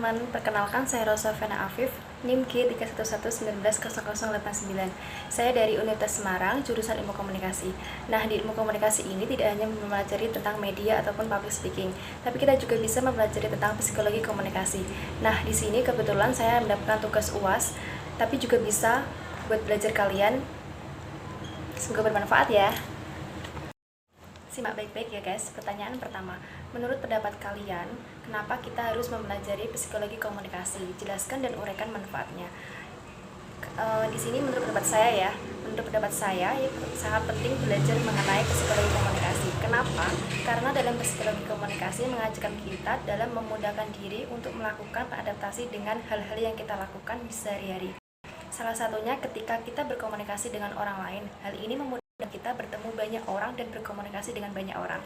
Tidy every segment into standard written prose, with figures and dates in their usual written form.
teman-teman, perkenalkan saya Rosa Fena Afif, NIM G311190089. Saya dari Universitas Semarang, jurusan Ilmu Komunikasi. Nah, di Ilmu Komunikasi ini tidak hanya mempelajari tentang media ataupun public speaking, tapi kita juga bisa mempelajari tentang psikologi komunikasi. Nah, di sini kebetulan saya mendapatkan tugas UAS, tapi juga bisa buat belajar kalian. Semoga bermanfaat ya. Simak baik-baik ya guys. Pertanyaan pertama, menurut pendapat kalian, kenapa kita harus mempelajari psikologi komunikasi? Jelaskan dan uraikan manfaatnya. Di sini menurut pendapat saya sangat penting belajar mengenai psikologi komunikasi. Kenapa? Karena dalam psikologi komunikasi mengajarkan kita dalam memudahkan diri untuk melakukan adaptasi dengan hal-hal yang kita lakukan sehari-hari. Salah satunya ketika kita berkomunikasi dengan orang lain. Hal ini memudahkan kita bertemu banyak orang dan berkomunikasi dengan banyak orang.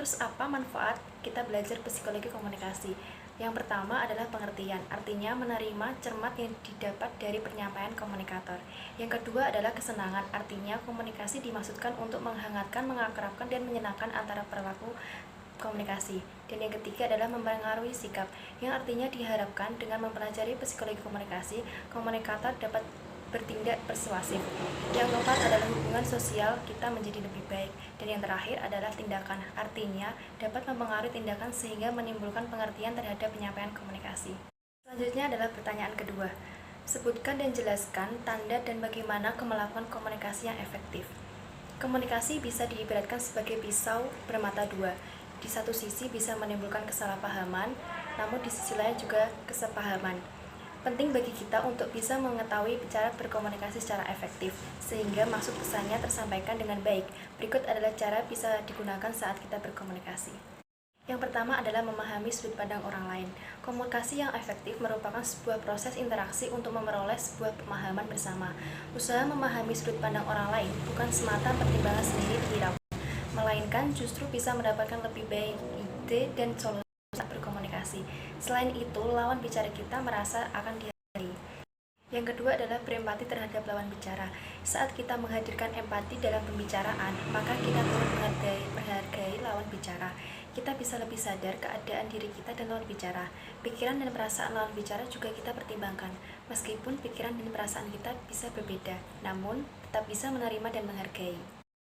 Terus apa manfaat kita belajar psikologi komunikasi? Yang pertama adalah pengertian, artinya menerima cermat yang didapat dari penyampaian komunikator. Yang kedua adalah kesenangan, artinya komunikasi dimaksudkan untuk menghangatkan, mengakrabkan, dan menyenangkan antara pelaku komunikasi. Dan yang ketiga adalah mempengaruhi sikap, yang artinya diharapkan dengan mempelajari psikologi komunikasi, komunikator dapat bertindak persuasif. Yang keempat adalah hubungan sosial kita menjadi lebih baik. Dan yang terakhir adalah tindakan, artinya dapat mempengaruhi tindakan sehingga menimbulkan pengertian terhadap penyampaian komunikasi. Selanjutnya adalah pertanyaan kedua. Sebutkan dan jelaskan tanda dan bagaimana melakukan komunikasi yang efektif. Komunikasi bisa diibaratkan sebagai pisau bermata dua. Di satu sisi bisa menimbulkan kesalahpahaman, namun di sisi lain juga kesepahaman. Penting bagi kita untuk bisa mengetahui cara berkomunikasi secara efektif, sehingga maksud pesannya tersampaikan dengan baik. Berikut adalah cara bisa digunakan saat kita berkomunikasi. Yang pertama adalah memahami sudut pandang orang lain. Komunikasi yang efektif merupakan sebuah proses interaksi untuk memperoleh sebuah pemahaman bersama. Usaha memahami sudut pandang orang lain bukan semata pertimbangan sendiri dihiraukan, melainkan justru bisa mendapatkan lebih baik ide dan solusi saat berkomunikasi. Selain itu, lawan bicara kita merasa akan dihargai. Yang kedua adalah berempati terhadap lawan bicara. Saat kita menghadirkan empati dalam pembicaraan, maka kita turut menghargai lawan bicara. Kita bisa lebih sadar keadaan diri kita dan lawan bicara. Pikiran dan perasaan lawan bicara juga kita pertimbangkan. Meskipun pikiran dan perasaan kita bisa berbeda, namun tetap bisa menerima dan menghargai.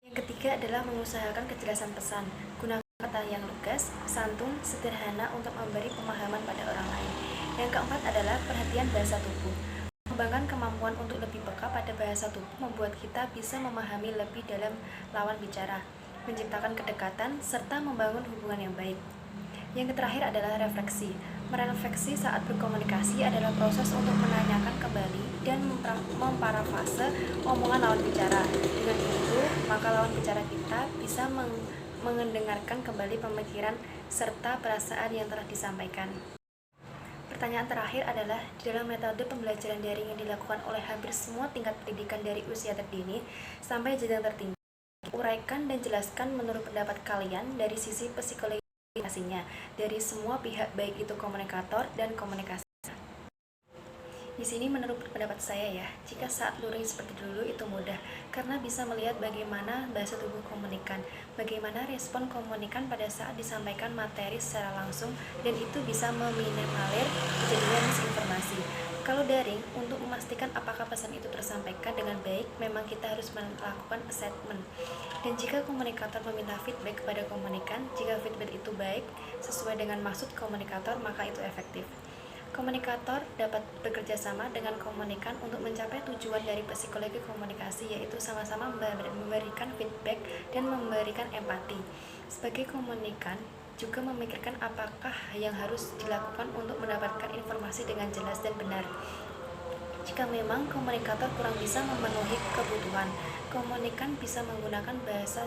Yang ketiga adalah mengusahakan kejelasan pesan. Gunakan kata yang lugas, santun, sederhana untuk memberi pemahaman pada orang lain. Yang keempat adalah perhatian bahasa tubuh. Mengembangkan kemampuan untuk lebih peka pada bahasa tubuh membuat kita bisa memahami lebih dalam lawan bicara, menciptakan kedekatan, serta membangun hubungan yang baik. Yang terakhir adalah refleksi. Merefleksi saat berkomunikasi adalah proses untuk menanyakan kembali dan memparafrase omongan lawan bicara. Dengan itu, maka lawan bicara kita bisa mendengarkan kembali pemikiran serta perasaan yang telah disampaikan. Pertanyaan terakhir adalah, di dalam metode pembelajaran daring yang dilakukan oleh hampir semua tingkat pendidikan dari usia terdini sampai jenjang tertinggi, uraikan dan jelaskan menurut pendapat kalian dari sisi psikologinya dari semua pihak, baik itu komunikator dan komunikasi. Di sini menurut pendapat saya ya, jika saat luring seperti dulu itu mudah, karena bisa melihat bagaimana bahasa tubuh komunikan, bagaimana respon komunikan pada saat disampaikan materi secara langsung, dan itu bisa meminimalir kejadian misinformasi. Kalau daring, untuk memastikan apakah pesan itu tersampaikan dengan baik, memang kita harus melakukan assessment. Dan jika komunikator meminta feedback kepada komunikan, jika feedback itu baik, sesuai dengan maksud komunikator, maka itu efektif. Komunikator dapat bekerja sama dengan komunikan untuk mencapai tujuan dari psikologi komunikasi, yaitu sama-sama memberikan feedback dan memberikan empati. Sebagai komunikan, juga memikirkan apakah yang harus dilakukan untuk mendapatkan informasi dengan jelas dan benar. Jika memang komunikator kurang bisa memenuhi kebutuhan, komunikan bisa menggunakan bahasa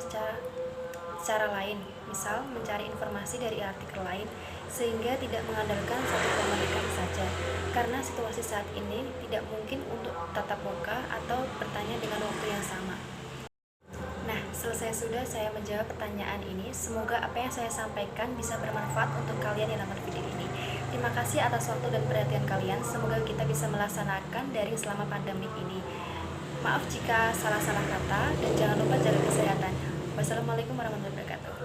secara lain, misal mencari informasi dari artikel lain, sehingga tidak mengandalkan satu komunikan saja, karena situasi saat ini tidak mungkin untuk tatap muka atau bertanya dengan waktu yang sama. Nah, selesai sudah saya menjawab pertanyaan ini. Semoga apa yang saya sampaikan bisa bermanfaat untuk kalian yang nonton video ini. Terima kasih atas waktu dan perhatian kalian. Semoga kita bisa melaksanakan daring selama pandemik ini. Maaf jika salah-salah kata, dan jangan lupa jaga kesehatan. Wassalamualaikum warahmatullahi wabarakatuh.